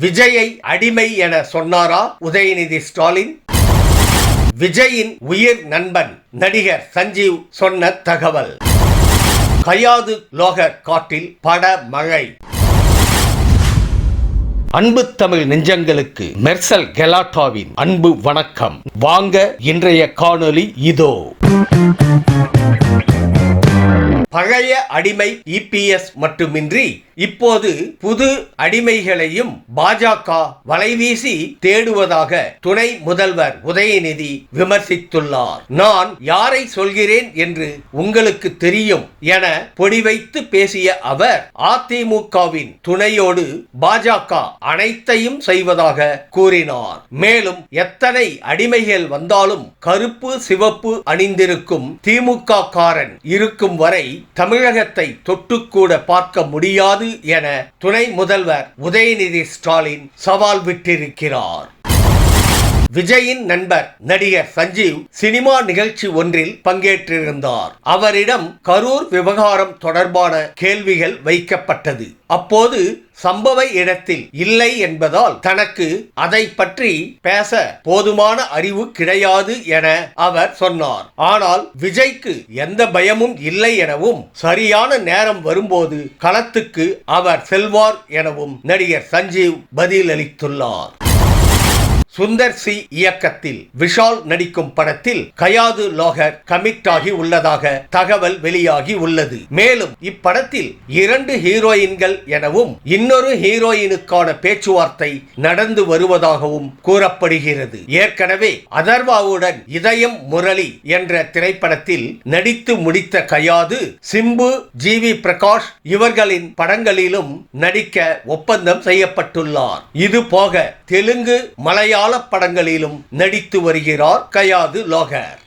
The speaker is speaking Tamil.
விஜயை அடிமை என சொன்னாரா உதயநிதி ஸ்டாலின்? விஜயின் உயிர் நண்பன் நடிகர் சஞ்சீவ் சொன்ன தகவல். கயாது லோகர் காட்டில் பட மழை. அன்பு தமிழ் நெஞ்சங்களுக்கு மெர்சல் கெலாட்டாவின் அன்பு வணக்கம். வாங்க இன்றைய காணொளி இதோ. பழைய அடிமை இபிஎஸ் மட்டுமின்றி இப்போது புது அடிமைகளையும் பாஜக வலைவீசி தேடுவதாக துணை முதல்வர் உதயநிதி விமர்சித்துள்ளார். நான் யாரை சொல்கிறேன் என்று உங்களுக்கு தெரியும் என பொடிவைத்து பேசிய அவர் அதிமுகவின் துணையோடு பாஜக அனைத்தையும் செய்வதாக கூறினார். மேலும் எத்தனை அடிமைகள் வந்தாலும் கருப்பு சிவப்பு அணிந்திருக்கும் திமுக காரன் இருக்கும் வரை தமிழகத்தை தொட்டுக்கூட பார்க்க முடியாது என துணை முதல்வர் உதயநிதி ஸ்டாலின் சவால் விட்டிருக்கிறார். விஜயின் நண்பர் நடிகர் சஞ்சீவ் சினிமா நிகழ்ச்சி ஒன்றில் பங்கேற்றிருந்தார். அவரிடம் கரூர் விவகாரம் தொடர்பான கேள்விகள் வைக்கப்பட்டது. அப்போது சம்பவ இடத்தில் இல்லை என்பதால் தனக்கு அதை பற்றி பேச போதுமான அறிவு கிடையாது என அவர் சொன்னார். ஆனால் விஜய்க்கு எந்த பயமும் இல்லை எனவும் சரியான நேரம் வரும்போது களத்துக்கு அவர் செல்வார் எனவும் நடிகர் சஞ்சீவ் பதிலளித்துள்ளார். சுந்தர் சி இயக்கத்தில் விஷால் நடிக்கும் படத்தில் கயாது லோகர் கமிட் ஆகி உள்ளதாக தகவல் வெளியாகி உள்ளது. மேலும் இப்படத்தில் 2 ஹீரோயின்கள் எனவும் இன்னொரு ஹீரோயினுக்கான பேச்சுவார்த்தை நடந்து வருவதாகவும் கூறப்படுகிறது. ஏற்கனவே அதர்வாவுடன் இதயம் முரளி என்ற திரைப்படத்தில் நடித்து முடித்த கயாது சிம்பு, ஜிவி பிரகாஷ் இவர்களின் படங்களிலும் நடிக்க ஒப்பந்தம் செய்யப்பட்டுள்ளார். இது போக தெலுங்கு, மலையாள படங்களிலும் நடித்து வருகிறார் கயாது லோகர்.